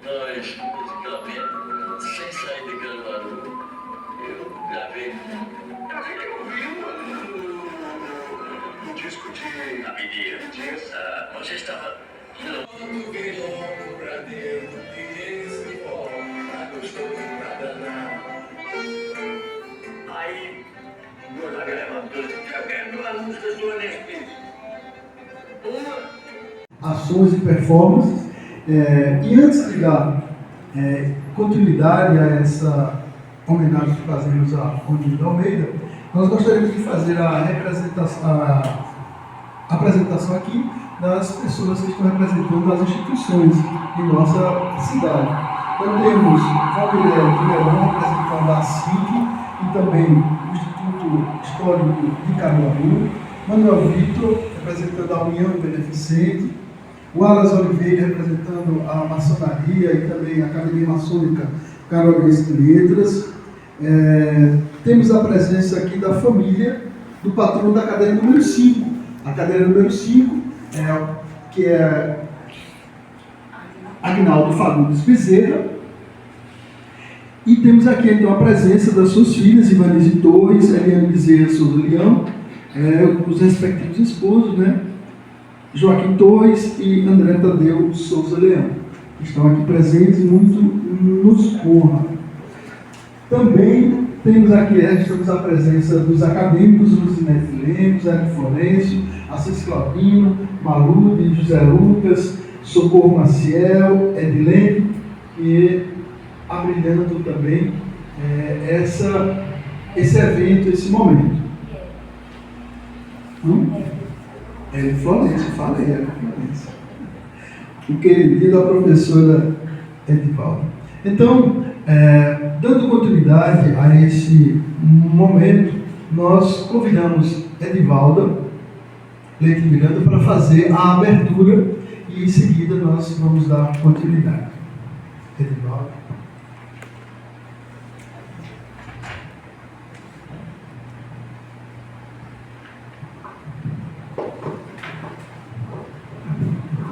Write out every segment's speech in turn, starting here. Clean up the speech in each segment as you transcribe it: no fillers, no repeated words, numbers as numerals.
Nós, musicalmente, sem sair de Caruaru, eu gravei. A gente ouviu o disco de Abidia. Você estava. Quando veio logo pra Deus, e esse forma, gostou de nada, não. Aí, meu gravador, eu quero duas músicas do NSP. Ações e performances. E antes de dar continuidade a essa homenagem que fazemos a Ondina Almeida, nós gostaríamos de fazer a apresentação aqui das pessoas que estão representando as instituições de nossa cidade. Então temos Valdirene de Leão representando a SIC e também o Instituto Histórico de Caruaru, Manuel Vitor representando a União Beneficente, o Alas Oliveira representando a maçonaria e também a Academia Maçônica Caruaruense de Letras. Temos a presença aqui da família do patrono da cadeira número 5. A cadeira número 5, que é Agnaldo Fagundes Bezerra. E temos aqui então a presença das suas filhas, Ivanise Torres, Eliane Bezerra Souza Leão, os respectivos esposos, né? Joaquim Torres e André Tadeu Souza Leão, que estão aqui presentes e muito nos honra. Também temos aqui, estamos a presença dos acadêmicos Lucinete Lemos, Hélio Florencio, Assis Claudino, Malude, José Lucas, Socorro Maciel, Edilene, e abrilhando também esse evento, esse momento. Hélio Florencio, falei, Hélio Florencio. O querido da professora Edivaldo. Então, dando continuidade a esse momento, nós convidamos Edivalda Leite Miranda para fazer a abertura e em seguida nós vamos dar continuidade. Edivalda.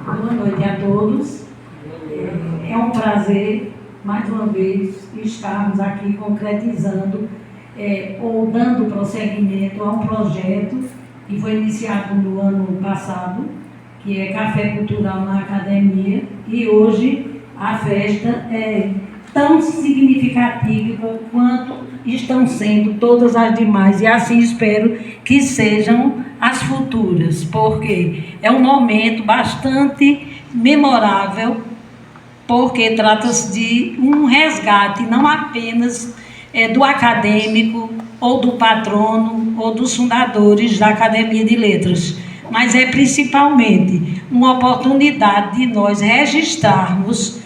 Boa noite a todos. É um prazer, mais uma vez, estarmos aqui concretizando ou dando prosseguimento a um projeto que foi iniciado no ano passado, que é Café Cultural na Academia, e hoje a festa é tão significativa quanto estão sendo todas as demais, e assim espero que sejam as futuras, porque é um momento bastante memorável porque trata-se de um resgate, não apenas do acadêmico, ou do patrono, ou dos fundadores da Academia de Letras, mas é principalmente uma oportunidade de nós registrarmos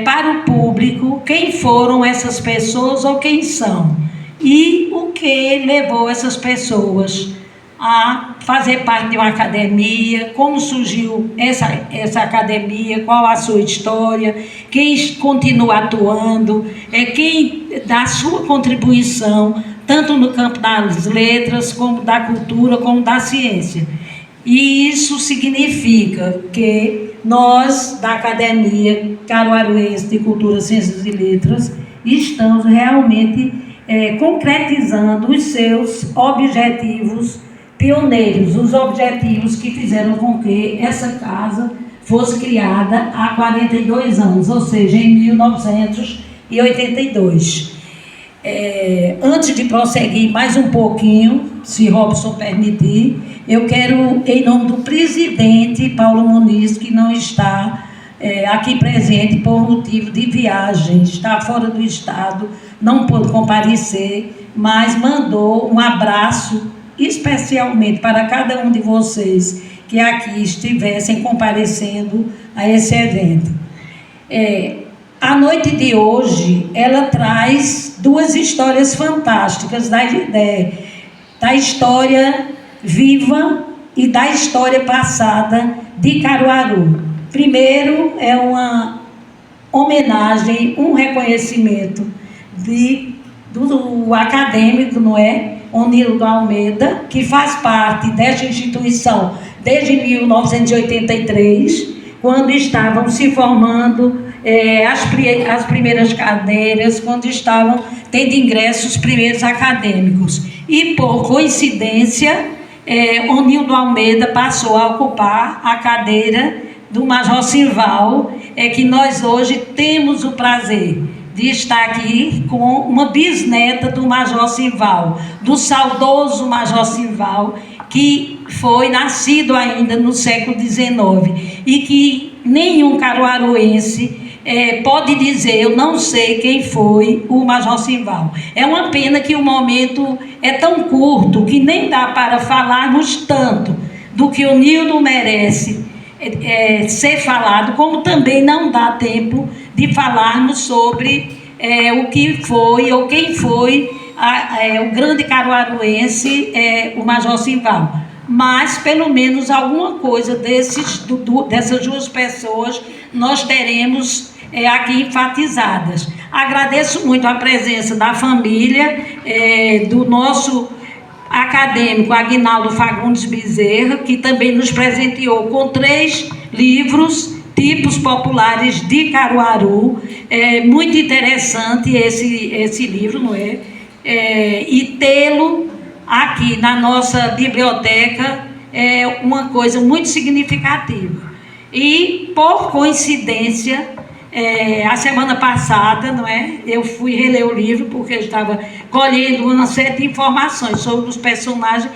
para o público quem foram essas pessoas ou quem são, e o que levou essas pessoas a fazer parte de uma academia, como surgiu essa academia, qual a sua história, quem continua atuando, quem dá a sua contribuição, tanto no campo das letras, como da cultura, como da ciência. E isso significa que nós, da Academia Caruaruense de Cultura, Ciências e Letras, estamos realmente concretizando os seus objetivos pioneiros, os objetivos que fizeram com que essa casa fosse criada há 42 anos, ou seja, em 1982. Antes de prosseguir mais um pouquinho, se Robson permitir, eu quero, em nome do presidente Paulo Muniz, que não está aqui presente por motivo de viagem, está fora do estado, não pôde comparecer, mas mandou um abraço especialmente para cada um de vocês que aqui estivessem comparecendo a esse evento. A noite de hoje, ela traz duas histórias fantásticas da história viva e da história passada de Caruaru. Primeiro, é uma homenagem, um reconhecimento do acadêmico, não é? Onildo Almeida, que faz parte desta instituição desde 1983, quando estavam se formando as primeiras cadeiras, quando estavam tendo ingresso os primeiros acadêmicos. E, por coincidência, Onildo Almeida passou a ocupar a cadeira do Major Simval, que nós hoje temos o prazer de estar aqui com uma bisneta do Major Simval, do saudoso Major Simval, que foi nascido ainda no século XIX e que nenhum caruaruense pode dizer, eu não sei quem foi o Major Simval. É uma pena que o momento é tão curto que nem dá para falarmos tanto do que o Nildo merece ser falado, como também não dá tempo de falarmos sobre o que foi ou quem foi o grande caruaruense, o Major Simval. Mas, pelo menos, alguma coisa dessas duas pessoas nós teremos aqui enfatizadas. Agradeço muito a presença da família, do nosso acadêmico Aguinaldo Fagundes Bezerra, que também nos presenteou com 3 livros, Tipos Populares de Caruaru. Muito interessante esse livro, não é? E tê-lo aqui na nossa biblioteca é uma coisa muito significativa. E, por coincidência, a semana passada, não é? Eu fui reler o livro porque eu estava colhendo uma série de informações sobre os personagens.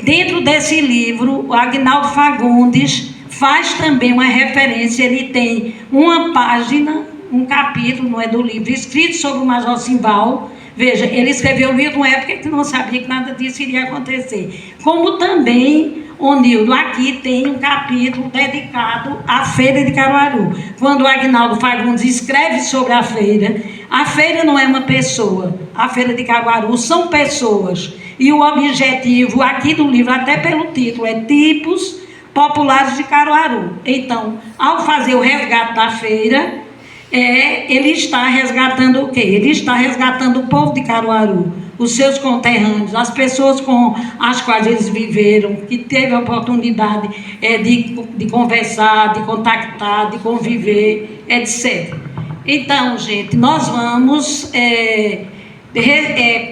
Dentro desse livro, o Aguinaldo Fagundes faz também uma referência, ele tem uma página, um capítulo, não é, do livro, escrito sobre o Major Simval. Veja, ele escreveu o livro numa época que não sabia que nada disso iria acontecer. Como também, Onildo, aqui tem um capítulo dedicado à Feira de Caruaru. Quando o Aguinaldo Fagundes escreve sobre a feira não é uma pessoa. A Feira de Caruaru são pessoas. E o objetivo aqui do livro, até pelo título, é Tipos Populares de Caruaru. Então, ao fazer o resgate da feira, ele está resgatando o quê? Ele está resgatando o povo de Caruaru, os seus conterrâneos, as pessoas com as quais eles viveram, que teve a oportunidade de conversar, de contactar, de conviver, etc. Então, gente, nós vamos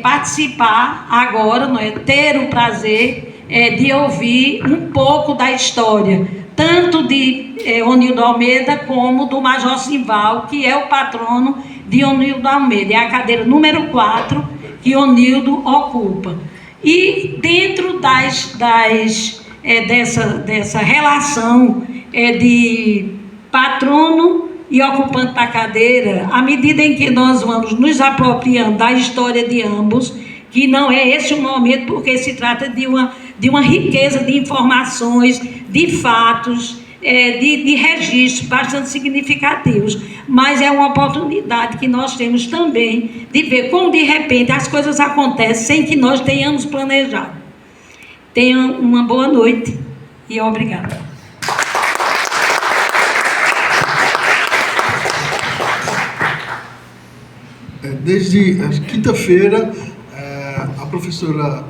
participar agora, não é? Ter o prazer de ouvir um pouco da história, tanto de Onildo Almeida como do Major Simval, que é o patrono de Onildo Almeida. É a cadeira número 4 que Onildo ocupa. E dentro dessa relação de patrono e ocupante da cadeira, à medida em que nós vamos nos apropriando da história de ambos, que não é esse o momento, porque se trata de uma riqueza de informações, de fatos, de registros bastante significativos, mas é uma oportunidade que nós temos também de ver como de repente as coisas acontecem sem que nós tenhamos planejado. Tenham uma boa noite e obrigada. Desde a quinta-feira, a professora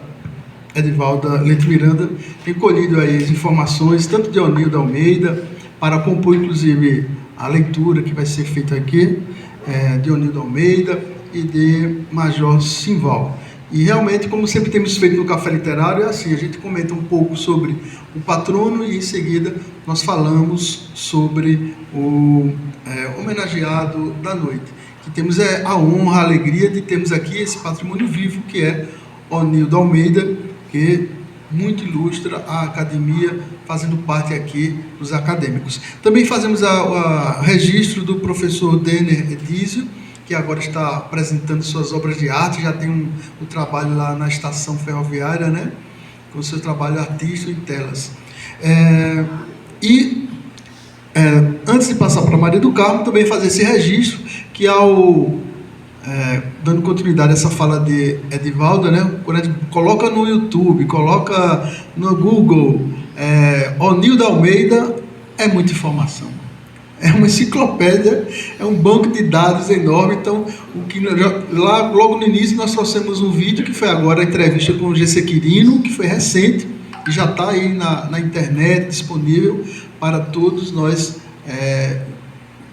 Edivalda Leite Miranda tem colhido aí as informações, tanto de Onildo Almeida, para compor inclusive a leitura que vai ser feita aqui, de Onildo Almeida e de Major Simval. E realmente, como sempre temos feito no Café Literário, é assim, a gente comenta um pouco sobre o patrono e em seguida nós falamos sobre o homenageado da noite. Que temos a honra, a alegria de termos aqui esse patrimônio vivo que é Onildo Almeida, que muito ilustra a academia, fazendo parte aqui dos acadêmicos. Também fazemos o registro do professor Denner Edísio, que agora está apresentando suas obras de arte, já tem um trabalho lá na estação ferroviária, né? Com o seu trabalho artístico em telas. Antes de passar para Maria do Carmo, também fazer esse registro, que dando continuidade a essa fala de Edivalda, né? Quando a gente coloca no YouTube, coloca no Google, Onildo Almeida, é muita informação. É uma enciclopédia, é um banco de dados enorme. Então, logo no início, nós trouxemos um vídeo, que foi agora a entrevista com o G.C. Quirino, que foi recente, e já está aí na internet, disponível para todos nós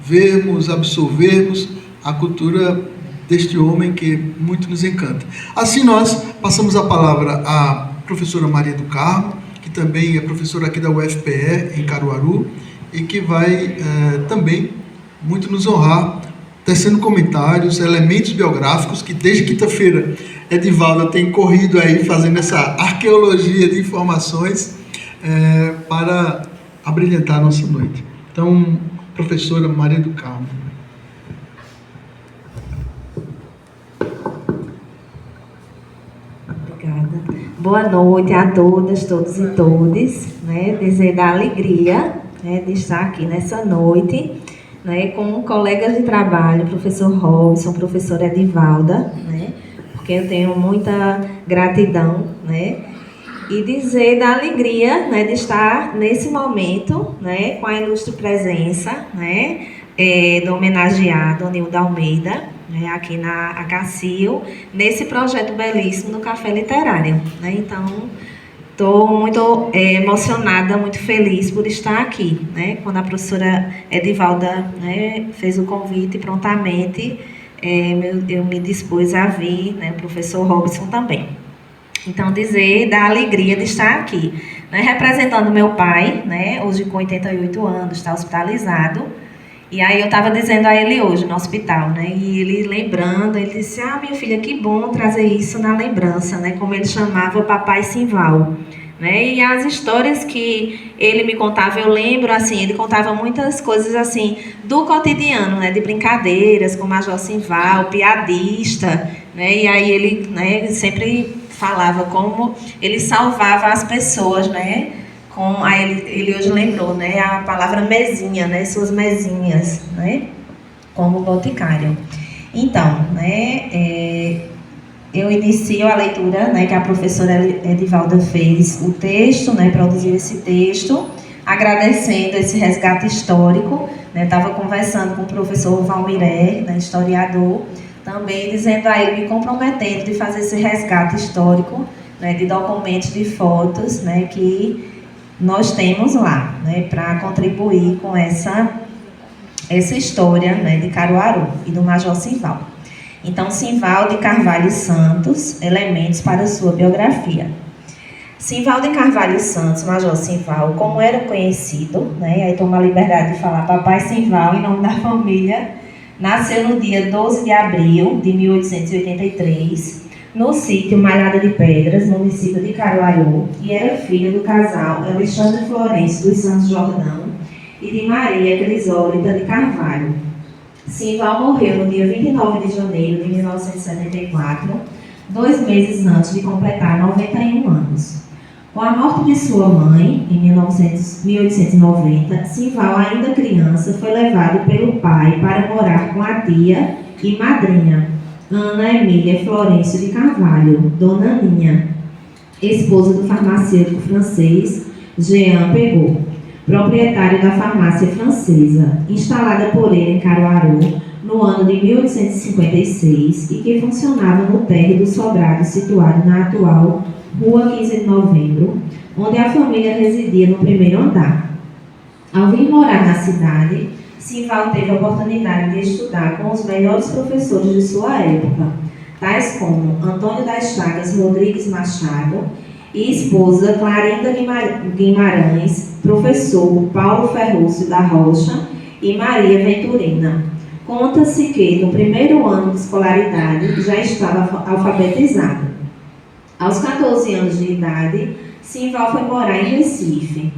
vermos, absorvermos a cultura deste homem que muito nos encanta. Assim, nós passamos a palavra à professora Maria do Carmo, que também é professora aqui da UFPE, em Caruaru, e que vai também muito nos honrar, tecendo comentários, elementos biográficos, que desde quinta-feira Edivalda tem corrido aí, fazendo essa arqueologia de informações para abrilhantar a nossa noite. Então, professora Maria do Carmo. Obrigada. Boa noite a todas, todos e todes, né? Dizer da alegria, né, de estar aqui nessa noite, né, com colegas de trabalho, professor Robson, professora Edivalda, né, porque eu tenho muita gratidão, né, e dizer da alegria, né, de estar nesse momento, né, com a ilustre presença, né, do homenageado Onildo Almeida, né, aqui na HCIL, nesse projeto belíssimo do Café Literário, né. Então, estou muito emocionada, muito feliz por estar aqui, né? Quando a professora Edivalda, né, fez o convite prontamente, eu me dispus a vir, né, o professor Robson também. Então, dizer da alegria de estar aqui, né, representando meu pai, né, hoje com 88 anos, está hospitalizado. E aí eu estava dizendo a ele hoje no hospital, né, e ele lembrando, ele disse: minha filha, que bom trazer isso na lembrança, né, como ele chamava Papai Simval, né, e as histórias que ele me contava, eu lembro, assim, ele contava muitas coisas, assim, do cotidiano, né, de brincadeiras, com o Major Simval, piadista, né, e aí ele, né, sempre falava como ele salvava as pessoas, né, aí ele hoje lembrou, né, a palavra mesinha, né, suas mesinhas, né, como boticário. Então, né, eu inicio a leitura, né, que a professora Edivalda fez o texto, né, produziu esse texto, agradecendo esse resgate histórico, né, estava conversando com o professor Valmiré, né, historiador, também dizendo a ele, me comprometendo de fazer esse resgate histórico, né, de documentos, de fotos, né, que nós temos lá, né, para contribuir com essa história, né, de Caruaru e do Major Simval. Então, Simval de Carvalho Santos, elementos para sua biografia. Simval de Carvalho Santos, Major Simval, como era conhecido, né, aí tomo a liberdade de falar Papai Simval em nome da família, nasceu no dia 12 de abril de 1883, no sítio Malhada de Pedras, município de Caruaru, e era filho do casal Alexandre Florencio dos Santos Jordão e de Maria Crisólida de Carvalho. Simval morreu no dia 29 de janeiro de 1974, 2 meses antes de completar 91 anos. Com a morte de sua mãe, em 1890, Simval, ainda criança, foi levado pelo pai para morar com a tia e madrinha, Ana Emília Florencio de Carvalho, Dona Aninha, esposa do farmacêutico francês Jean Pegot, proprietário da farmácia francesa, instalada por ele em Caruaru no ano de 1856 e que funcionava no térreo do sobrado situado na atual Rua 15 de Novembro, onde a família residia no primeiro andar. Ao vir morar na cidade, Simval teve a oportunidade de estudar com os melhores professores de sua época, tais como Antônio das Chagas Rodrigues Machado e esposa Clarinda Guimarães, professor Paulo Ferrúcio da Rocha e Maria Venturina. Conta-se que, no primeiro ano de escolaridade, já estava alfabetizado. Aos 14 anos de idade, Simval foi morar em Recife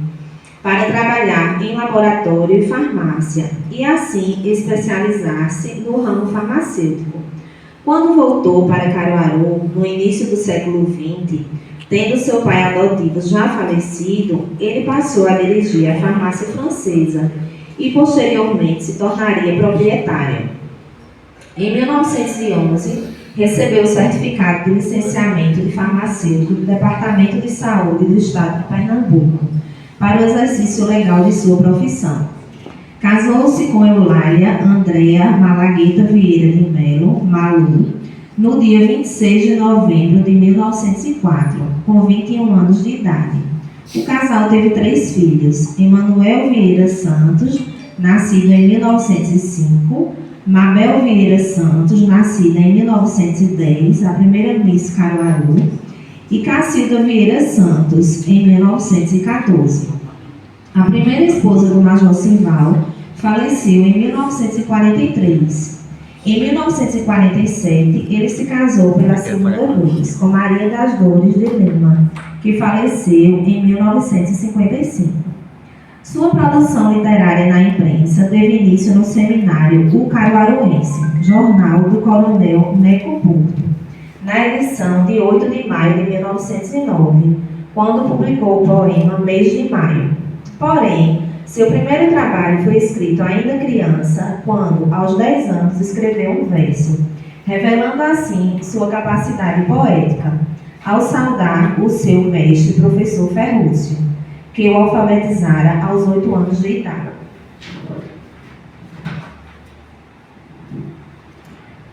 para trabalhar em laboratório e farmácia e, assim, especializar-se no ramo farmacêutico. Quando voltou para Caruaru, no início do século XX, tendo seu pai adotivo já falecido, ele passou a dirigir a farmácia francesa e, posteriormente, se tornaria proprietário. Em 1911, recebeu o certificado de licenciamento de farmacêutico do Departamento de Saúde do Estado de Pernambuco, para o exercício legal de sua profissão. Casou-se com Eulália Andréa Malagueta Vieira de Melo, Malu, no dia 26 de novembro de 1904, com 21 anos de idade. O casal teve 3 filhos, Emanuel Vieira Santos, nascido em 1905, Mabel Vieira Santos, nascida em 1910, a primeira Miss Caruaru, e Cacilda Vieira Santos, em 1914. A primeira esposa do Major Simval faleceu em 1943. Em 1947, ele se casou pela segunda vez com Maria das Dores de Lima, que faleceu em 1955. Sua produção literária na imprensa teve início no seminário O Caruaruense, jornal do Coronel Neco Porto, na edição de 8 de maio de 1909, quando publicou o poema Mês de Maio. Porém, seu primeiro trabalho foi escrito ainda criança, quando, aos 10 anos, escreveu um verso, revelando assim sua capacidade poética, ao saudar o seu mestre, professor Ferrúcio, que o alfabetizara aos 8 anos de idade.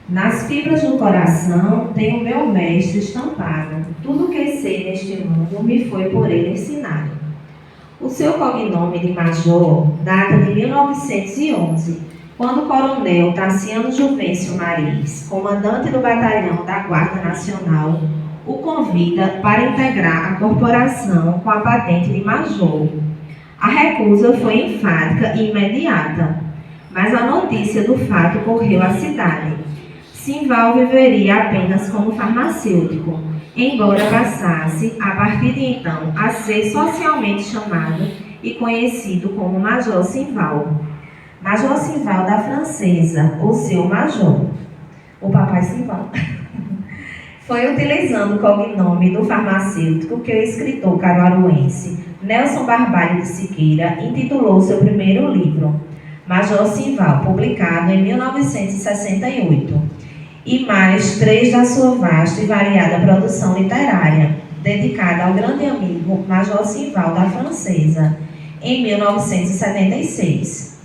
Nas fibras do coração tenho meu mestre estampado. Tudo que sei neste mundo me foi por ele ensinado. O seu cognome de Major data de 1911, quando o coronel Tassiano Juvencio Maris, comandante do batalhão da Guarda Nacional, o convida para integrar a corporação com a patente de major. A recusa foi enfática e imediata, mas a notícia do fato correu à cidade. Simval viveria apenas como farmacêutico, embora passasse, a partir de então, a ser socialmente chamado e conhecido como Major Simval. Major Simval da Francesa, o seu major. O papai Simval. Foi utilizando o cognome do farmacêutico que o escritor caruaruense Nelson Barbalho de Siqueira intitulou seu primeiro livro, Major Simval, publicado em 1968, e mais 3 da sua vasta e variada produção literária, dedicada ao grande amigo Major Simval da Francesa, em 1976.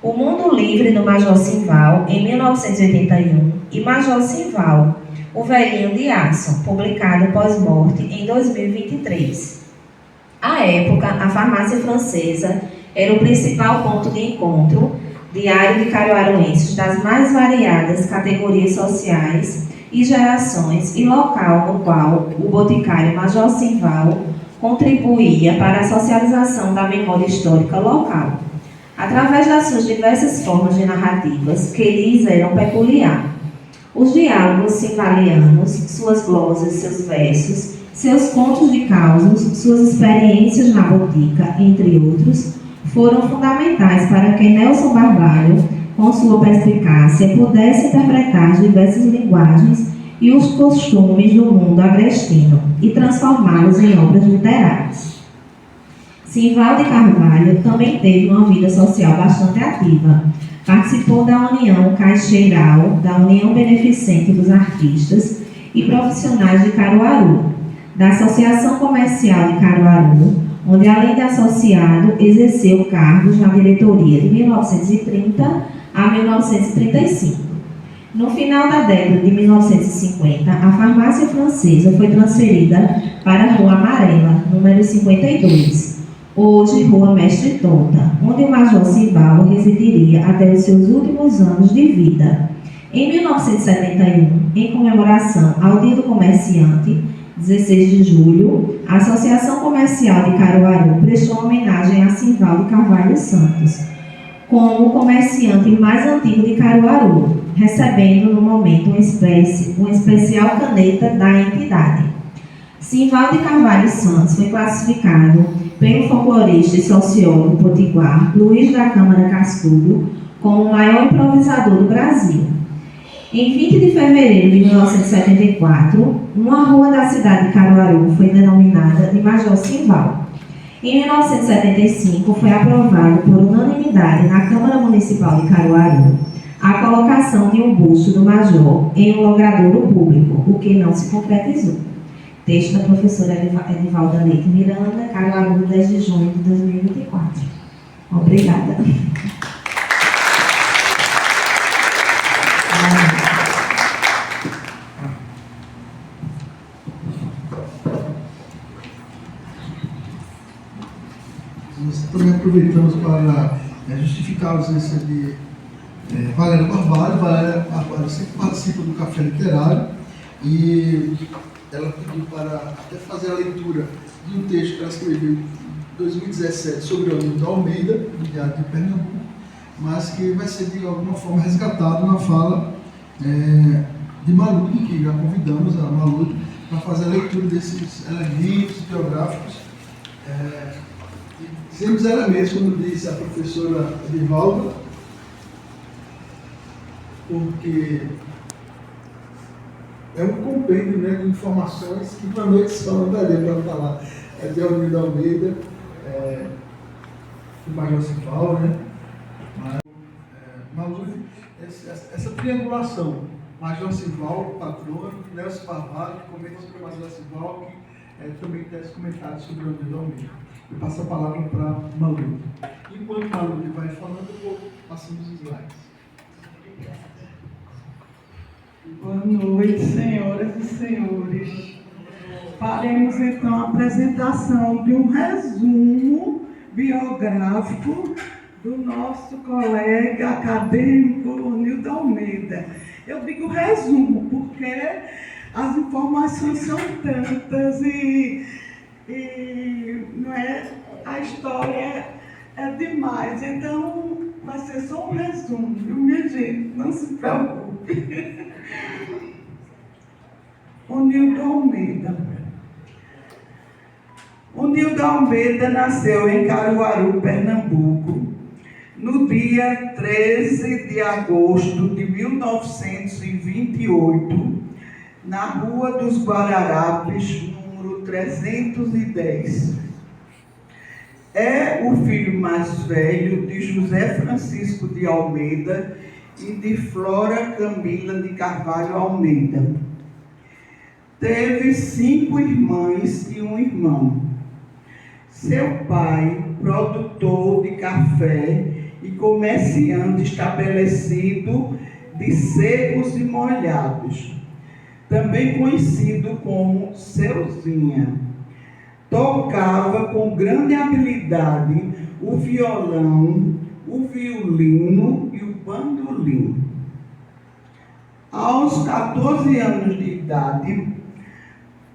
O Mundo Livre do Major Simval, em 1981, e Major Simval, O Velhinho de Aço, publicado pós-morte em 2023. À época, a farmácia francesa era o principal ponto de encontro diário de caruaruenses das mais variadas categorias sociais e gerações e local no qual o boticário Major Simval contribuía para a socialização da memória histórica local, através das suas diversas formas de narrativas que lhes eram peculiar. Os diálogos simvalianos, suas glosas, seus versos, seus contos de causos, suas experiências na botica, entre outros, foram fundamentais para que Nelson Barbalho, com sua perspicácia, pudesse interpretar as diversas linguagens e os costumes do mundo agrestino e transformá-los em obras literárias. Simval de Carvalho também teve uma vida social bastante ativa. Participou da União Caixeiral, da União Beneficente dos Artistas e Profissionais de Caruaru, da Associação Comercial de Caruaru, onde, além de associado, exerceu cargos na diretoria de 1930 a 1935. No final da década de 1950, a farmácia francesa foi transferida para a Rua Amarela, número 52, hoje Rua Mestre Tonta, onde o Major Simval residiria até os seus últimos anos de vida. Em 1971, em comemoração ao Dia do Comerciante, 16 de julho, a Associação Comercial de Caruaru prestou homenagem a Simval de Carvalho Santos, como o comerciante mais antigo de Caruaru, recebendo no momento uma especial caneta da entidade. Simval de Carvalho Santos foi classificado pelo folclorista e sociólogo potiguar Luiz da Câmara Cascudo como o maior improvisador do Brasil. Em 20 de fevereiro de 1974, uma rua da cidade de Caruaru foi denominada de Major Simval. Em 1975, foi aprovado por unanimidade na Câmara Municipal de Caruaru a colocação de um busto do Major em um logradouro público, o que não se concretizou. Texto da professora Edivalda Leite Miranda, Caruaru, 10 de junho de 2024. Obrigada. Nós também aproveitamos para justificar a ausência de Valéria Barbalho. Valéria Barbalho sempre participa do Café Literário e ela pediu para até fazer a leitura de um texto que ela escreveu em 2017 sobre o Nildo Almeida, do Diário de Pernambuco, mas que vai ser de alguma forma resgatado na fala de Malude, que já convidamos a Malude para fazer a leitura desses elementos biográficos. Dizemos elementos, como disse a professora Edivalda, porque é um compêndio, né, de informações que uma noite só não daria para falar. De Almeida Almeida, do Major Simval, né? Malude, essa triangulação, Major Simval, patrono, Nelson Barbalho, que comenta sobre o Major Simval, que também tem esse comentário sobre o Almeida Almeida. Eu passo a palavra para Malude. Enquanto Malude vai falando, eu vou passando os slides. Boa noite, senhoras e senhores. Faremos então a apresentação de um resumo biográfico do nosso colega acadêmico Nildo Almeida. Eu digo resumo porque as informações são tantas e não é, a história é demais, então vai ser só um resumo, viu, minha gente? Não se preocupe. O Nildo Almeida. O Nildo Almeida nasceu em Caruaru, Pernambuco, no dia 13 de agosto de 1928, na Rua dos Guararapes, número 310. É o filho mais velho de José Francisco de Almeida e de Flora Camila de Carvalho Almeida. Teve 5 irmãs e um irmão. Seu pai, produtor de café e comerciante estabelecido de secos e molhados, também conhecido como Seuzinha, tocava com grande habilidade o violão, o violino e o bandolim. Aos 14 anos de idade,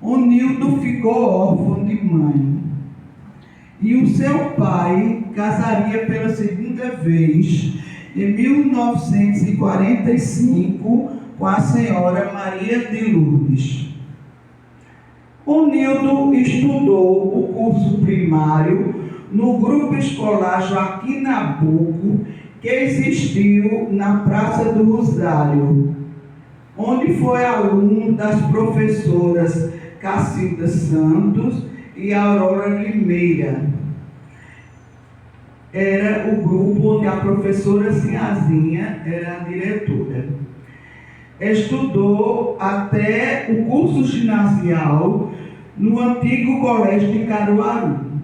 o Nildo ficou órfão de mãe. E o seu pai casaria pela segunda vez, em 1945, com a senhora Maria de Lourdes. O Nildo estudou o curso primário no grupo escolar Joaquim Nabuco, que existiu na Praça do Rosário, onde foi aluno das professoras Cacilda Santos e Aurora Limeira. Era o grupo onde a professora Sinhazinha era a diretora. Estudou até o curso ginasial no antigo colégio de Caruaru.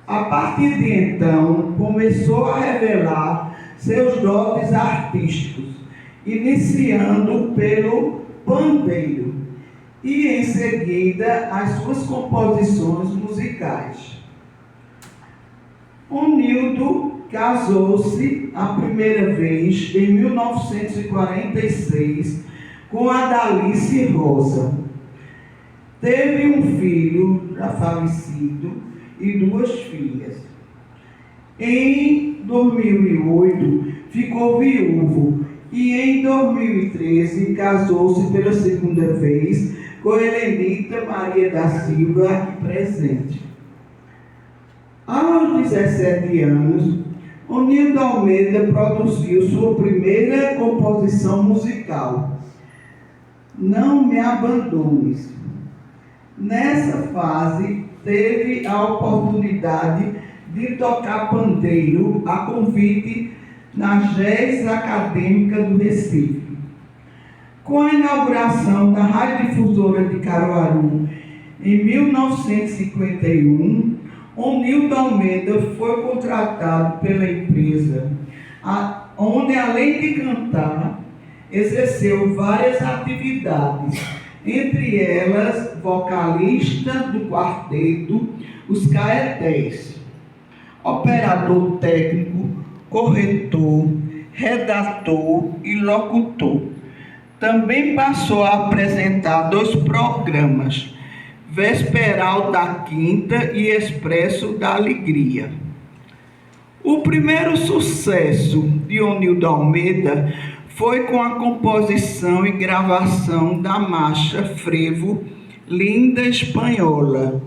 A partir de então, começou a revelar seus dotes artísticos, iniciando pelo pandeiro e, em seguida, as suas composições musicais. Onildo casou-se a primeira vez em 1946 com Adalice Rosa. Teve um filho já falecido e 2 filhas. Em 2008 ficou viúvo e em 2013 casou-se pela segunda vez com Helenita Maria da Silva, aqui presente. Aos 17 anos, Onildo Almeida produziu sua primeira composição musical, Não Me Abandones. Nessa fase, teve a oportunidade de tocar pandeiro a convite na Jazz Acadêmica do Recife. Com a inauguração da Rádio Difusora de Caruaru em 1951, Onildo Almeida foi contratado pela empresa, onde, além de cantar, exerceu várias atividades, entre elas vocalista do quarteto Os Caetés, operador técnico, corretor, redator e locutor. Também passou a apresentar 2 programas, Vesperal da Quinta e Expresso da Alegria. O primeiro sucesso de Onildo Almeida foi com a composição e gravação da marcha frevo Linda Espanhola,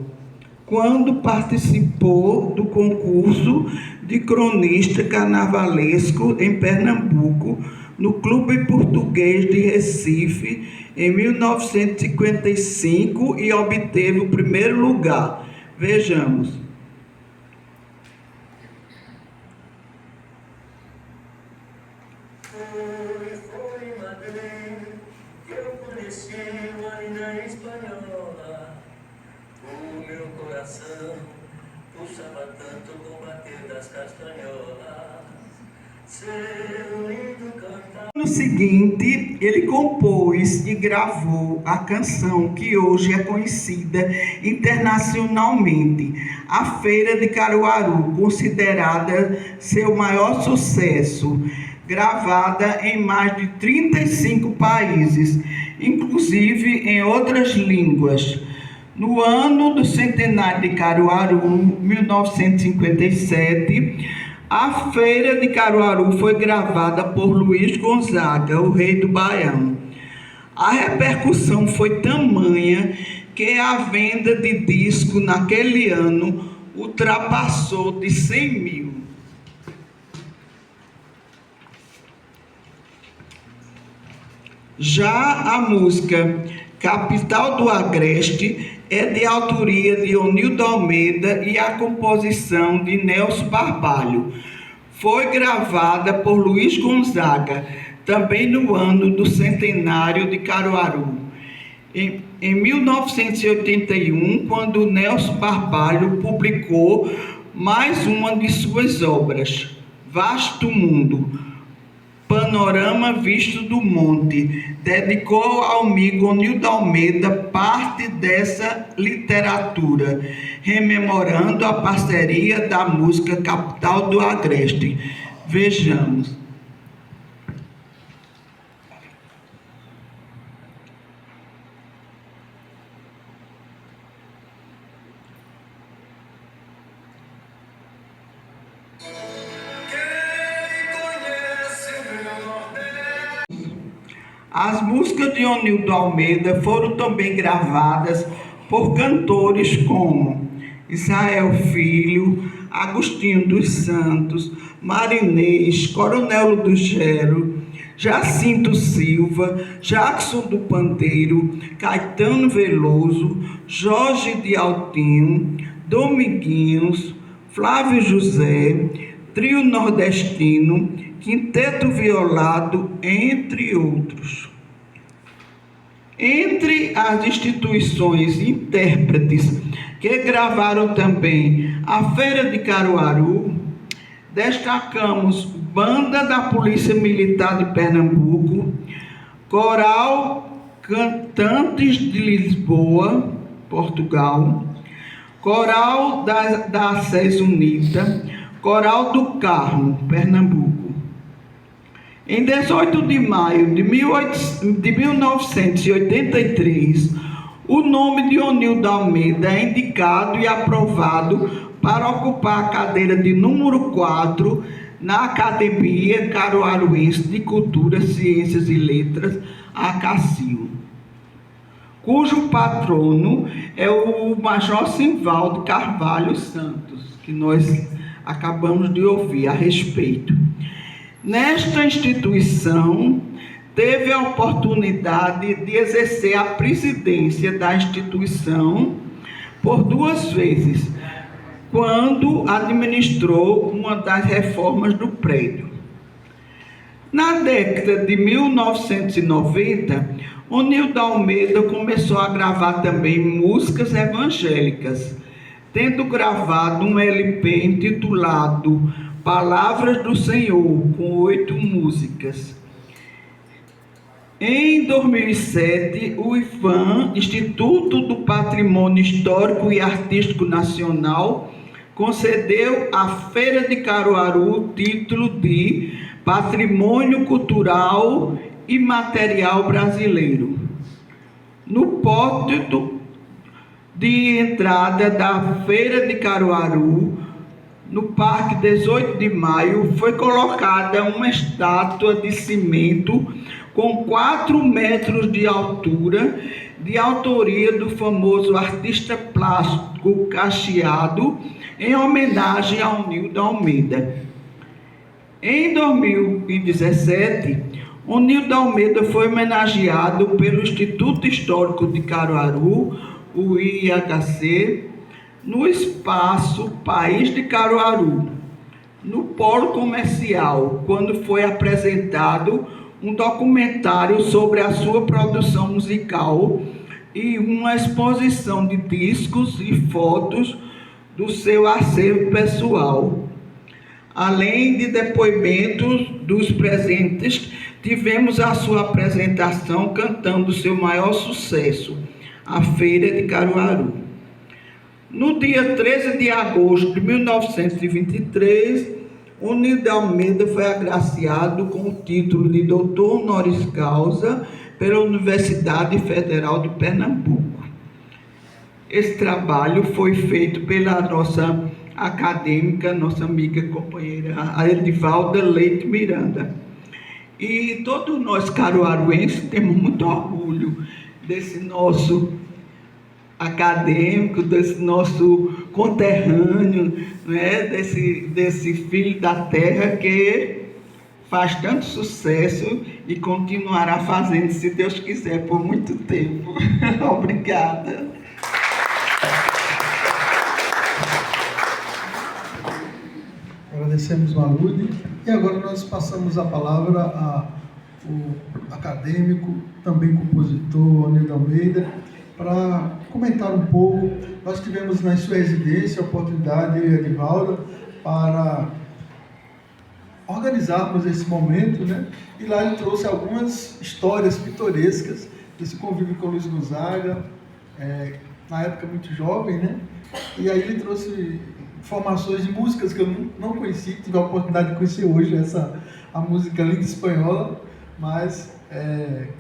quando participou do concurso de cronista carnavalesco em Pernambuco, no Clube Português de Recife, em 1955, e obteve o primeiro lugar. Vejamos. Foi em Madrid que eu conheci uma linda espanhola. O meu coração pulsava tanto com o bater das castanholas. Seu lindo cantar. No seguinte, ele compôs e gravou a canção que hoje é conhecida internacionalmente, A Feira de Caruaru, considerada seu maior sucesso, gravada em mais de 35 países, inclusive em outras línguas. No ano do centenário de Caruaru, 1957, A Feira de Caruaru foi gravada por Luiz Gonzaga, o rei do Baião. A repercussão foi tamanha que a venda de disco naquele ano ultrapassou de 100 mil. Já a música Capital do Agreste é de autoria de Onildo Almeida e a composição de Nelson Barbalho. Foi gravada por Luiz Gonzaga, também no ano do centenário de Caruaru. Em 1981, quando Nelson Barbalho publicou mais uma de suas obras, Vasto Mundo, Panorama Visto do Monte, dedicou ao amigo Onildo Almeida parte dessa literatura, rememorando a parceria da música Capital do Agreste. Vejamos. As músicas de Onildo Almeida foram também gravadas por cantores como Israel Filho, Agostinho dos Santos, Marinês, Coronel do Gero, Jacinto Silva, Jackson do Pandeiro, Caetano Veloso, Jorge de Altinho, Dominguinhos, Flávio José, Trio Nordestino, Quinteto Violado, entre outros. Entre as instituições intérpretes que gravaram também a Feira de Caruaru, destacamos Banda da Polícia Militar de Pernambuco, Coral Cantantes de Lisboa, Portugal, Coral da Acés Unida, Coral do Carmo, Pernambuco. Em 18 de maio de 1983, o nome de Onildo Almeida é indicado e aprovado para ocupar a cadeira de número 4 na Academia Caruaruense de Cultura, Ciências e Letras, ACACIL, cujo patrono é o Major Simvaldo Carvalho Santos, que nós acabamos de ouvir a respeito. Nesta instituição, teve a oportunidade de exercer a presidência da instituição por 2 vezes, quando administrou uma das reformas do prédio. Na década de 1990, Onildo Almeida começou a gravar também músicas evangélicas, tendo gravado um LP intitulado Palavras do Senhor, com 8 músicas. Em 2007, o IPHAN, Instituto do Patrimônio Histórico e Artístico Nacional, concedeu à Feira de Caruaru o título de Patrimônio Cultural e Material Brasileiro. No pórtico de entrada da Feira de Caruaru, no Parque 18 de Maio, foi colocada uma estátua de cimento com 4 metros de altura, de autoria do famoso artista plástico Cacheado, em homenagem a Onildo Almeida. Em 2017, Onildo Almeida foi homenageado pelo Instituto Histórico de Caruaru, o IHC, no espaço País de Caruaru, no polo comercial, quando foi apresentado um documentário sobre a sua produção musical e uma exposição de discos e fotos do seu acervo pessoal. Além de depoimentos dos presentes, tivemos a sua apresentação cantando seu maior sucesso, a Feira de Caruaru. No dia 13 de agosto de 1923, Onildo Almeida foi agraciado com o título de doutor honoris causa pela Universidade Federal de Pernambuco. Esse trabalho foi feito pela nossa acadêmica, nossa amiga companheira, a Edivalda Leite Miranda. E todos nós caruaruenses temos muito orgulho desse nosso acadêmico, desse nosso conterrâneo, né? desse filho da terra que faz tanto sucesso e continuará fazendo, se Deus quiser, por muito tempo. Obrigada. Agradecemos, Malude. E agora nós passamos a palavra ao acadêmico, também compositor, Onildo Almeida, para comentar um pouco. Nós tivemos na sua residência a oportunidade, eu e a Edivalda, para organizarmos esse momento, né? E lá ele trouxe algumas histórias pitorescas desse convívio com o Luiz Gonzaga, na época muito jovem, né? E aí ele trouxe informações de músicas que eu não conheci, tive a oportunidade de conhecer hoje, a música linda espanhola, mas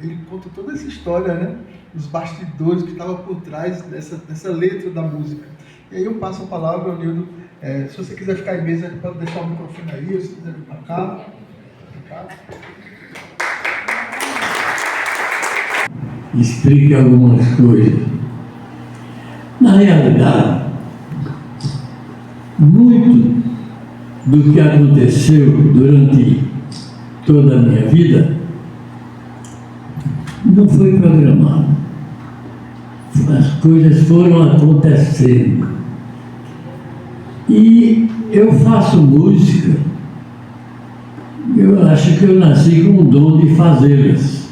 ele conta toda essa história, né? Os bastidores que estavam por trás dessa letra da música. E aí eu passo a palavra ao Onildo. Se você quiser ficar em mesa, pode deixar o microfone aí, ou se quiser vir para cá. Explique algumas coisas. Na realidade, do que aconteceu durante toda a minha vida não foi programado. As coisas foram acontecendo. E eu faço música, eu acho que eu nasci com o dom de fazê-las.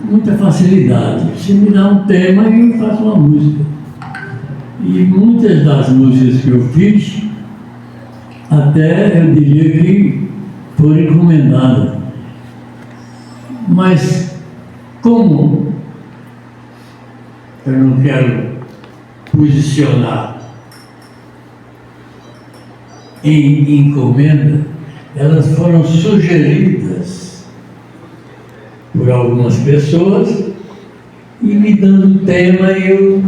Muita facilidade. Se me dá um tema, eu faço uma música. E muitas das músicas que eu fiz, até eu diria que foram encomendadas. Mas, como eu não quero posicionar em encomenda, elas foram sugeridas por algumas pessoas e me dando tema eu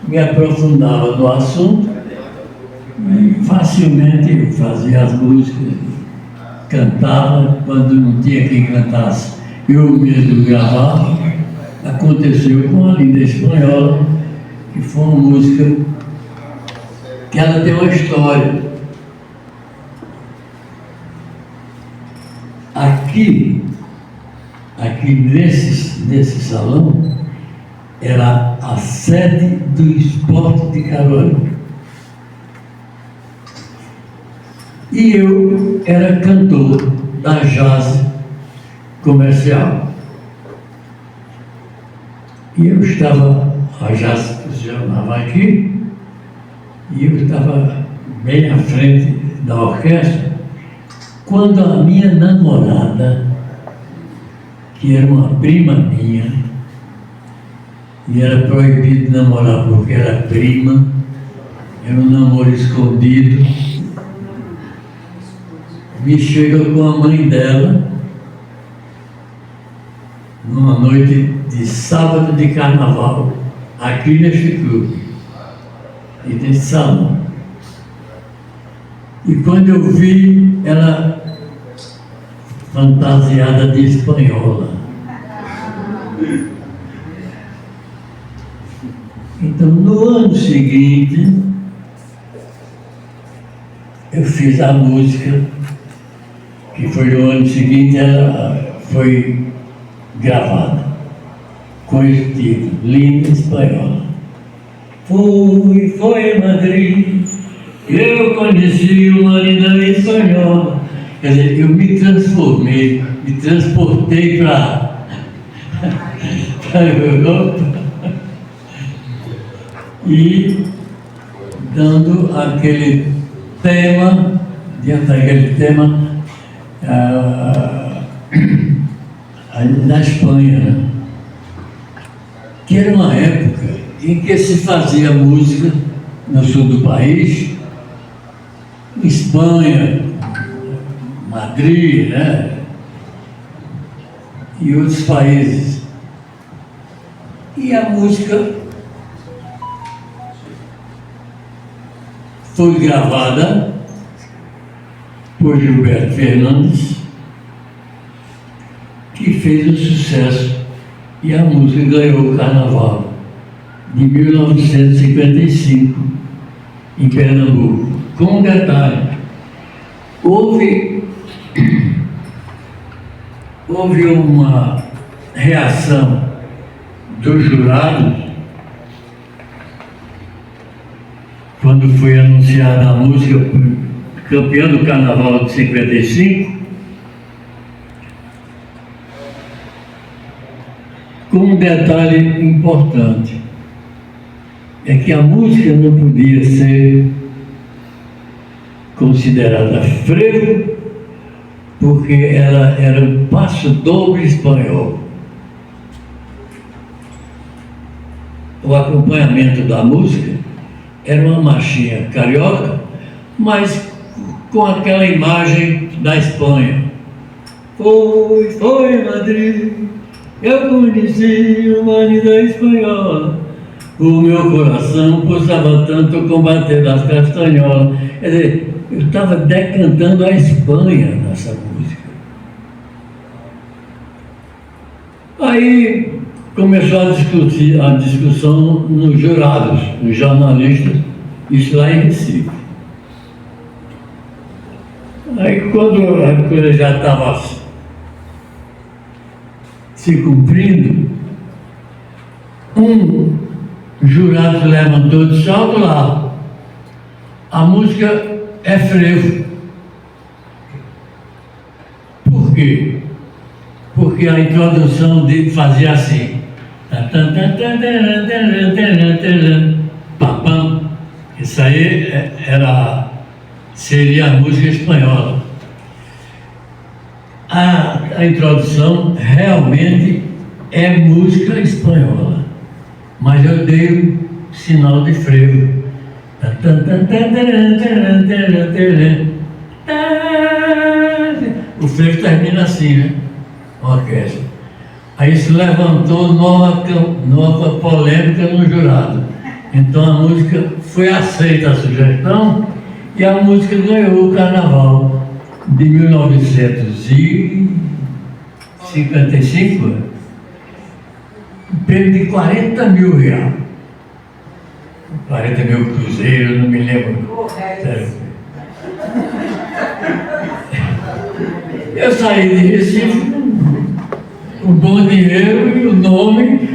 me aprofundava no assunto e facilmente eu fazia as músicas, cantava, quando não tinha quem cantasse eu mesmo gravava. Aconteceu com a Linda Espanhola, que foi uma música que ela tem uma história. Aqui nesse salão, era a sede do esporte de Caruaru. E eu era cantor da jazz comercial. E eu estava, a jazz funcionava aqui, e eu estava bem à frente da orquestra, quando a minha namorada, que era uma prima minha, e era proibido namorar porque era prima, era um namoro escondido, me chega com a mãe dela, numa noite de sábado de carnaval, aqui neste clube, e nesse salão. E quando eu vi ela fantasiada de espanhola. Então, no ano seguinte, eu fiz a música, que foi no ano seguinte, ela foi gravada, com esse título, Linda Espanhola. Foi em Madrid, eu conheci uma linda espanhola. Quer dizer, eu me transformei, me transportei para a Europa e dando aquele tema, diante daquele tema na Espanha, né? Que era uma época em que se fazia música no sul do país, Espanha, Madrid, né? E outros países. E a música foi gravada por Gilberto Fernandes, que fez um sucesso, e a música ganhou o Carnaval de 1955 em Pernambuco. Com um detalhe, houve uma reação dos jurados quando foi anunciada a música campeã do Carnaval de 55, com um detalhe importante, é que a música não podia ser considerada frevo, porque ela era um passo doble espanhol. O acompanhamento da música era uma marchinha carioca, mas com aquela imagem da Espanha. Foi em Madrid, eu conheci uma linda espanhola, o meu coração pulsava tanto combater das castanholas. Quer dizer, eu estava decantando a Espanha nessa música. Aí começou a discussão nos jurados, nos jornalistas, isso lá em Recife. Aí quando a coisa já estava se cumprindo, um jurado se levantou e disse: alto lá, a música é frevo. Por quê? Porque a introdução dele fazia assim. Papam. Isso aí seria a música espanhola. A introdução realmente é música espanhola, mas eu dei um sinal de frevo. O frevo termina assim, né? A orquestra. Aí se levantou nova polêmica no jurado. Então a música foi aceita, a sugestão, e a música ganhou o Carnaval de 1955, um prêmio de 40 mil reais. 40 mil cruzeiros, não me lembro. Sério. Eu saí de Recife, um bom dinheiro e o nome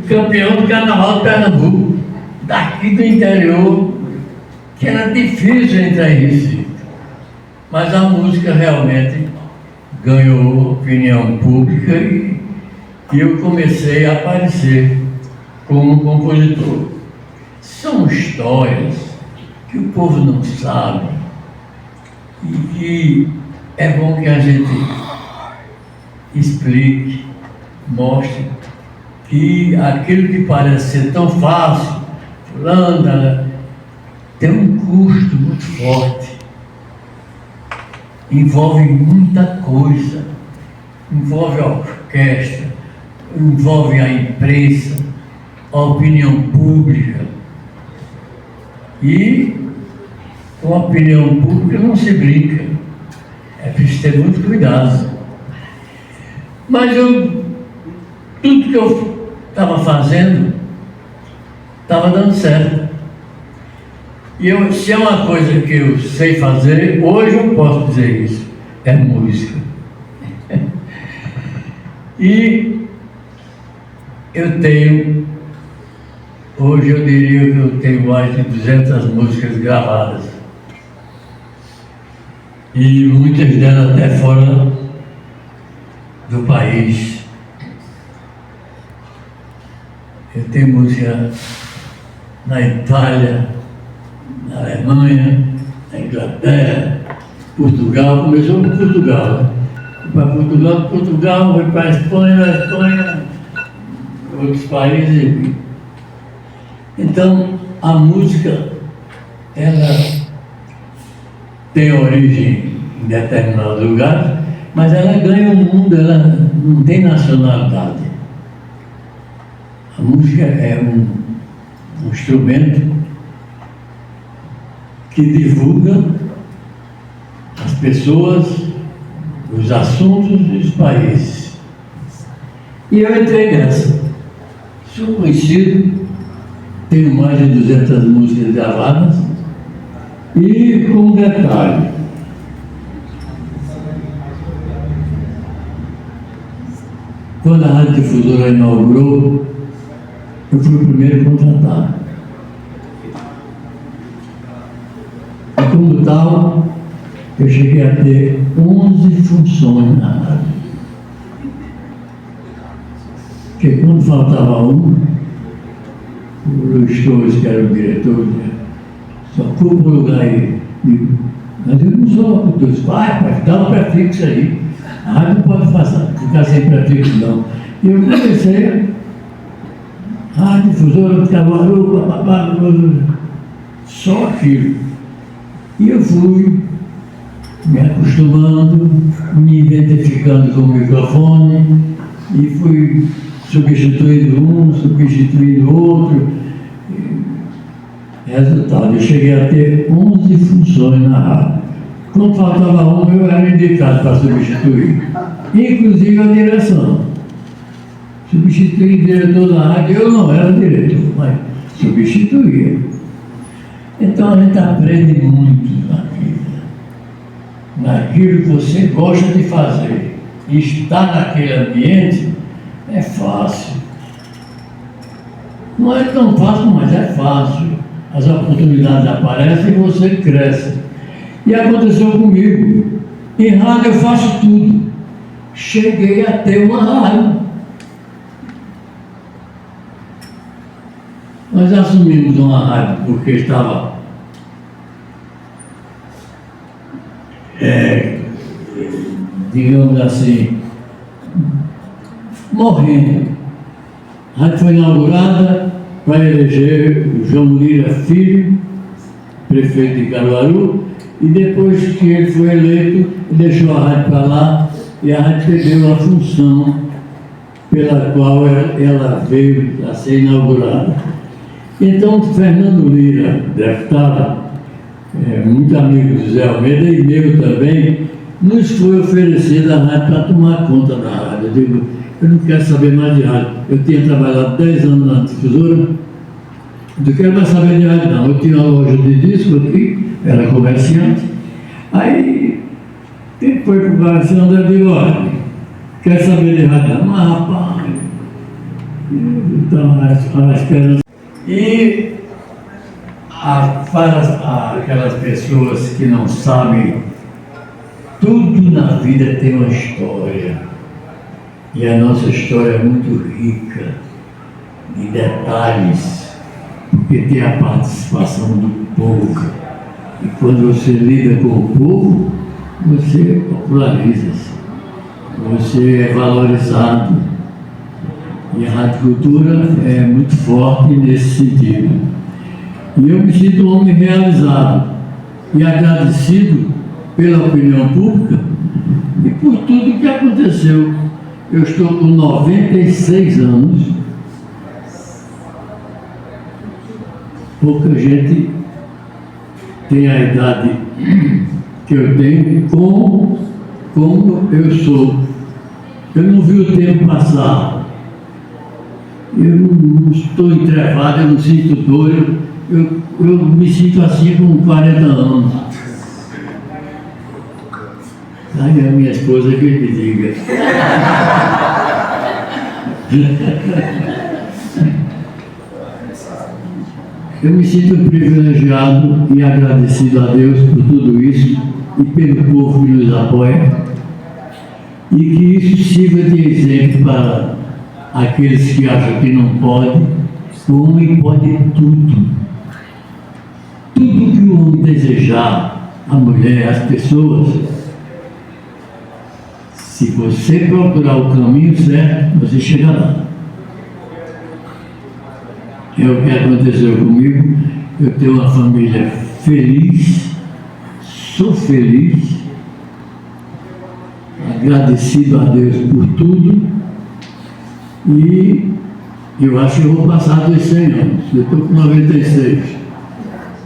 campeão do Carnaval de Pernambuco, daqui do interior, que era difícil entrar em Recife. Mas a música realmente ganhou opinião pública e eu comecei a aparecer como compositor. São histórias que o povo não sabe e que é bom que a gente explique, mostre que aquilo que parece ser tão fácil, fulano, tem um custo muito forte, envolve muita coisa, envolve a orquestra, envolve a imprensa, a opinião pública. E com a opinião pública não se brinca, é preciso ter muito cuidado. Mas tudo que eu estava fazendo estava dando certo. E se é uma coisa que eu sei fazer, hoje eu posso dizer isso, é música. E eu tenho, hoje eu diria que eu tenho mais de 200 músicas gravadas. E muitas delas até fora do país. Eu tenho música na Itália, na Alemanha, na Inglaterra, Portugal. Começou com Portugal, né? Fui para Portugal, fui para a Espanha, outros países. Então, a música, ela tem origem em determinado lugar, mas ela ganha o mundo, ela não tem nacionalidade. A música é um instrumento que divulga as pessoas, os assuntos dos países. E eu entrei nessa. Sou conhecido, tenho mais de 200 músicas gravadas, e com um detalhe: quando a Rádio Difusora inaugurou, eu fui o primeiro contratado. E como tal, eu cheguei a ter 11 funções na rádio. Porque quando faltava um, o Luiz Torres, que era o diretor, só ocupa o lugar aí. Mas eu não sou locutor, pai, dá um prefixo aí. A rádio não pode ficar sem prefixo, não. E eu comecei a difusora de Caruaru, só aquilo. E eu fui me acostumando, me identificando com o microfone, e fui substituindo um, substituindo outro. Resultado, eu cheguei a ter 11 funções na rádio. Quando faltava uma, eu era indicado para substituir, inclusive a direção. Substituir o diretor da rádio, eu não era diretor, mas substituía. Então a gente aprende muito na vida, naquilo que você gosta de fazer, e estar naquele ambiente, é fácil. Não é tão fácil, mas é fácil. As oportunidades aparecem e você cresce. E aconteceu comigo. Em rádio eu faço tudo. Cheguei a ter uma rádio. Nós assumimos uma rádio porque estava digamos assim, morrendo. A rádio foi inaugurada para eleger o João Lira Filho, prefeito de Caruaru, e depois que ele foi eleito, deixou a rádio para lá e a rádio perdeu a função pela qual ela veio a ser inaugurada. Então, Fernando Lira, deputado, muito amigo do Zé Almeida e meu também, nos foi oferecido a rádio para tomar conta da rádio. Eu digo, eu não quero saber mais de rádio. Eu tinha trabalhado 10 anos na difusora, não quero mais saber de rádio não. Eu tinha uma loja de disco aqui, era comerciante. Aí, quem foi para o comerciante, eu digo, olha, quer saber de rádio não? Mas rapaz, então a esperança. E aquelas pessoas que não sabem, tudo na vida tem uma história. E a nossa história é muito rica de detalhes, porque tem a participação do povo. E quando você lida com o povo, você populariza-se, você é valorizado. E a Rádio Cultura é muito forte nesse sentido. E eu me sinto um homem realizado e agradecido pela opinião pública e por tudo que aconteceu. Eu estou com 96 anos. Pouca gente tem a idade que eu tenho como eu sou. Eu não vi o tempo passar. Eu não estou entrevado, eu não sinto dor. Eu me sinto assim com 40 anos. Aí a minha esposa que me diga. Eu me sinto privilegiado e agradecido a Deus por tudo isso e pelo povo que nos apoia, e que isso sirva de exemplo para aqueles que acham que não pode. O homem pode tudo. Tudo que o homem desejar, a mulher, as pessoas, se você procurar o caminho certo, você chega lá. É o que aconteceu comigo. Eu tenho uma família feliz, sou feliz, agradecido a Deus por tudo, e eu acho que eu vou passar dos 100 anos. Eu estou com 96.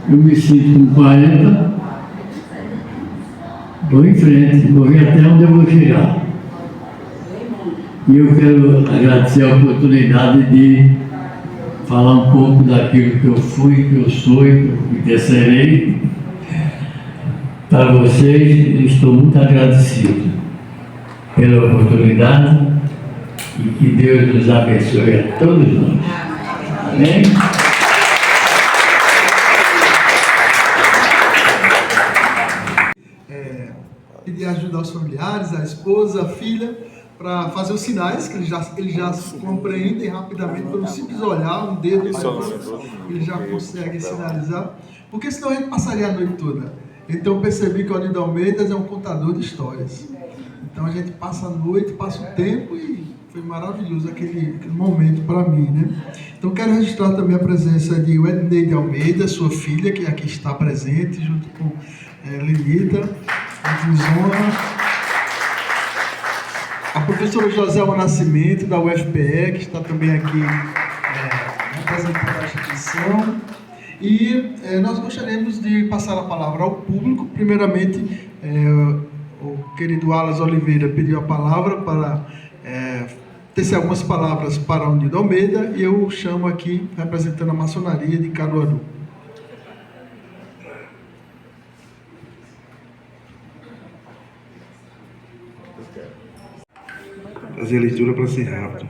Eu me sinto com 40, vou em frente, vou ver até onde eu vou chegar. E eu quero agradecer a oportunidade de falar um pouco daquilo que eu fui, que eu sou e que serei. Para vocês, eu estou muito agradecido pela oportunidade e que Deus nos abençoe a todos nós. Amém? Pedir ajuda aos familiares, à esposa, à filha, para fazer os sinais, que eles já compreendem rapidamente, pelo simples olhar, um dedo, eles já conseguem sinalizar, porque senão a gente passaria a noite toda. Então eu percebi que o Anido Almeida é um contador de histórias. Então a gente passa a noite, passa o tempo, e foi maravilhoso aquele momento para mim, né? Então quero registrar também a presença de Edneide Almeida, sua filha, que aqui está presente, junto com Lenita, nos honra. A professora Joselma Nascimento, da UFPE, que está também aqui representando a instituição. E nós gostaríamos de passar a palavra ao público. Primeiramente, o querido Alas Oliveira pediu a palavra para tecer algumas palavras para o Anido Almeida, e eu chamo aqui, representando a maçonaria de Caruaru. fazer a leitura para ser rápido.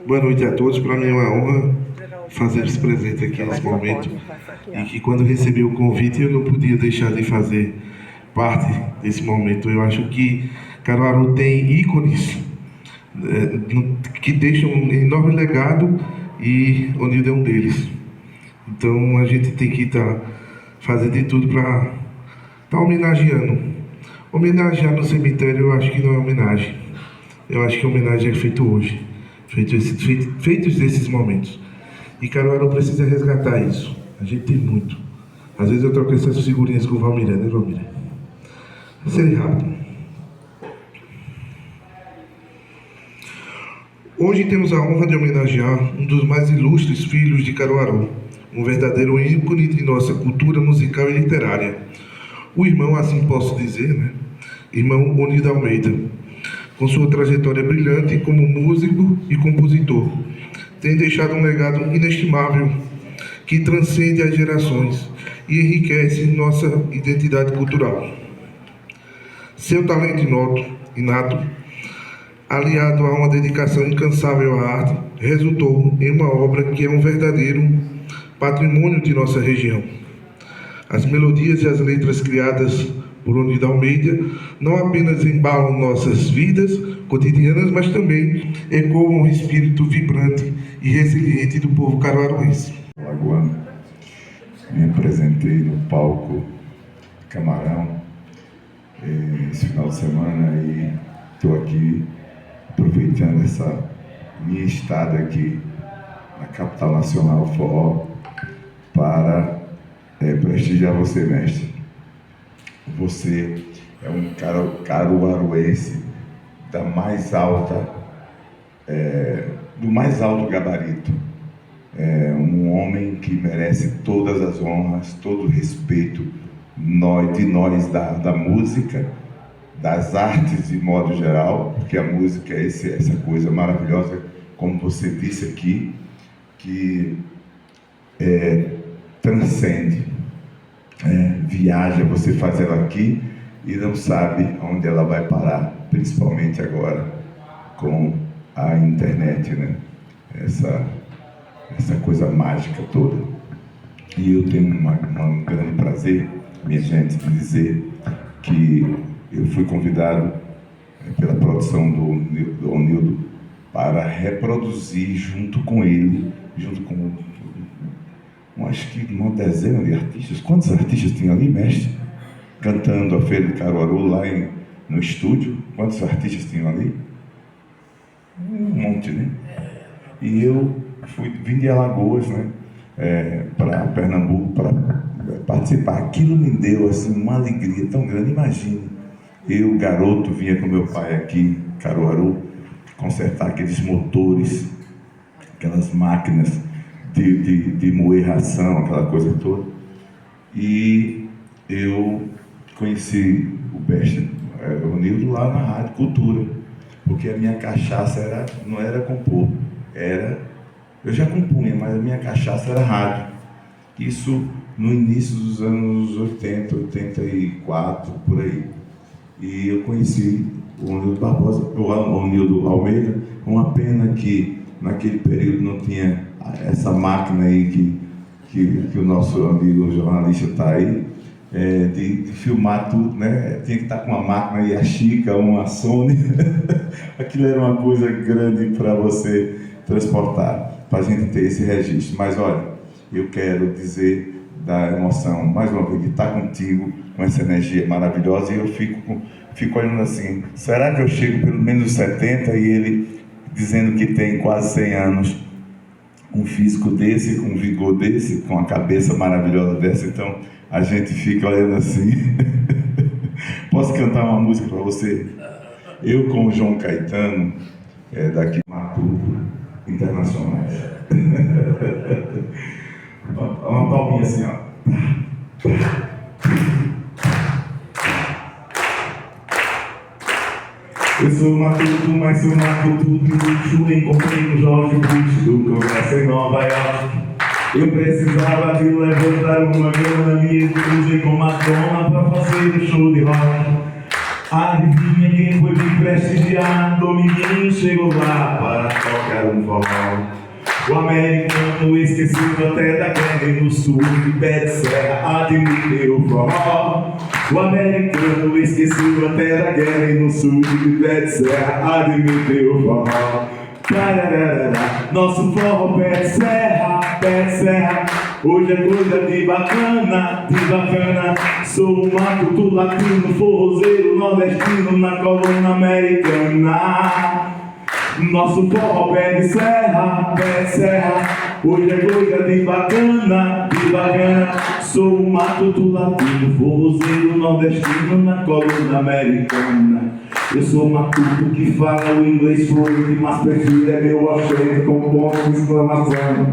Boa noite a todos. Para mim é uma honra fazer-se presente aqui nesse momento. E que quando recebi o convite eu não podia deixar de fazer parte desse momento. Eu acho que Caruaru tem ícones que deixam um enorme legado e Onildo é um deles. Então a gente tem que estar fazendo de tudo para estar homenageando. Homenagear no cemitério eu acho que não é homenagem. Eu acho que a homenagem é feita hoje, feitos esses momentos. E Caruaru precisa resgatar isso. A gente tem muito. Às vezes eu troco essas figurinhas com o Valmiré, né, Valmiré? Serei rápido. Hoje temos a honra de homenagear um dos mais ilustres filhos de Caruaru, um verdadeiro ícone de nossa cultura musical e literária. O irmão, assim posso dizer, né? Irmão Onildo Almeida, com sua trajetória brilhante como músico e compositor, tem deixado um legado inestimável que transcende as gerações e enriquece nossa identidade cultural. Seu talento inato, aliado a uma dedicação incansável à arte, resultou em uma obra que é um verdadeiro patrimônio de nossa região. As melodias e as letras criadas por Onildo Almeida não apenas embalam nossas vidas cotidianas, mas também ecoam o espírito vibrante e resiliente do povo caruaruense. Lagoano, me apresentei no palco Camarão esse final de semana e estou aqui aproveitando essa minha estada aqui na capital nacional forró para prestigiar você, mestre. Você é um caruaruense da mais alta, do mais alto gabarito. É um homem que merece todas as honras, todo o respeito de nós da música, das artes de modo geral, porque a música é essa coisa maravilhosa, como você disse aqui, que transcende, viaja, você faz ela aqui e não sabe onde ela vai parar, principalmente agora com a internet, né? Essa coisa mágica toda. E eu tenho um grande prazer, minha gente, de dizer que eu fui convidado pela produção do Onildo para reproduzir junto com ele, junto com acho que uma dezena de artistas. Quantos artistas tinha ali, mestre? Cantando a Feira de Caruaru lá no estúdio. Quantos artistas tinham ali? Um monte, né? E eu vim de Alagoas, né? Para Pernambuco para participar. Aquilo me deu assim, uma alegria tão grande. Imagine, eu, garoto, vinha com meu pai aqui em Caruaru consertar aqueles motores, aquelas máquinas de moer ração, aquela coisa toda. E eu conheci o mestre Onildo lá na Rádio Cultura, porque a minha cachaça não era compor, eu já compunha, mas a minha cachaça era rádio. Isso no início dos anos 80, 84, por aí. E eu conheci o Onildo Barbosa, o Onildo Almeida, uma pena que naquele período não tinha essa máquina aí que o nosso amigo jornalista está aí, de filmar tudo, né? Tinha que estar com uma máquina Yashica, uma Sony. Aquilo era uma coisa grande para você transportar, para a gente ter esse registro. Mas olha, eu quero dizer da emoção, mais uma vez, de estar contigo, com essa energia maravilhosa, e eu fico olhando assim, será que eu chego pelo menos 70 e ele dizendo que tem quase 100 anos, um físico desse, com um vigor desse, com uma cabeça maravilhosa dessa? Então a gente fica olhando assim. Posso cantar uma música para você? Eu com o João Caetano, daqui Matuto Internacionais. Uma palminha assim, ó. Eu sou matuto, mas sou matuto de luxo. Encontrei no Jorge Bush do Congresso em Nova York. Eu precisava de levantar uma grana, me cruzei com Madonna pra fazer o show de rock. Adivinha quem foi que prestigiar, Dominguinho chegou lá para tocar um forró. O americano esquecido até da guerra e no sul de pé de serra admitiu o forró. O americano esquecido até da guerra e no sul de pé de serra admitiu o forró. Nosso forró pé de serra, hoje é coisa de bacana, de bacana. Sou um matuto latino, forrozeiro nordestino na colônia americana. Nosso forró pé de serra, hoje é coisa de bacana, de bacana. Sou um matuto latino, forrozeiro nordestino na colônia americana. Eu sou um matuto que fala o inglês fluente, mas prefiro é meu acento com ponto de exclamação.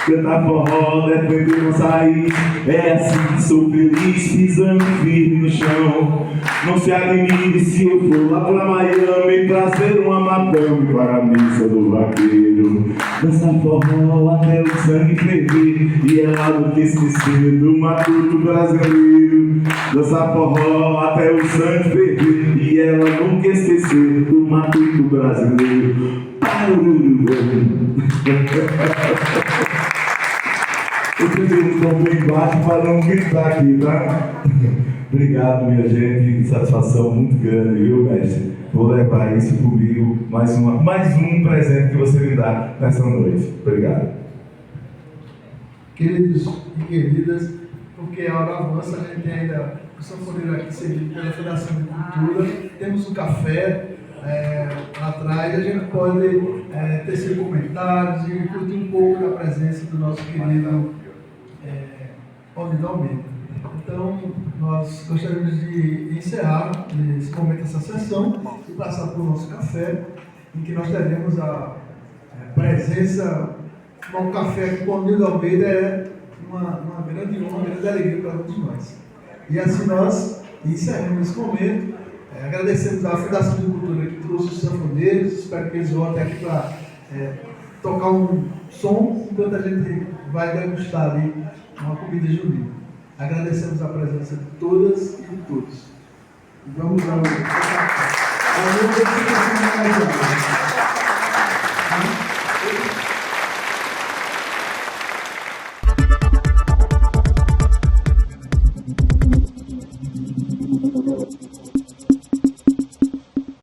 Cantar forró, defender nossa raiz, é assim que sou feliz, pisando firme no chão. Não se admire se eu for lá pra Miami trazer uma madame para a missa do vaqueiro. Dançar forró até o sangue ferver, e ela nunca esquecer do matuto brasileiro. Dançar forró até o sangue ferver, e ela nunca esquecer do matuto brasileiro. Eu pedi um tom bem baixo para não gritar aqui, tá? Obrigado, minha gente. Satisfação muito grande, viu, mestre? Vou levar isso comigo. Mais um presente que você me dá nessa noite. Obrigado. Queridos e queridas, porque a hora avança, a gente tem ainda o sanfoneiro aqui servido pela Federação de Cultura. Temos um café atrás, a gente pode tecer comentários e curtir um pouco da presença do nosso querido Onido Almeida. Então, nós gostaríamos de encerrar nesse momento essa sessão e passar para o nosso café, em que nós teremos a presença. Um café com o Onido Almeida é uma grande honra, uma grande alegria para todos nós. E assim nós encerramos esse momento. Agradecemos à Fundação de Cultura que trouxe os sanfoneiros. Espero que eles voltem aqui para tocar um som enquanto a gente vai degustar ali uma comida junina. Agradecemos a presença de todas e de todos. Vamos ao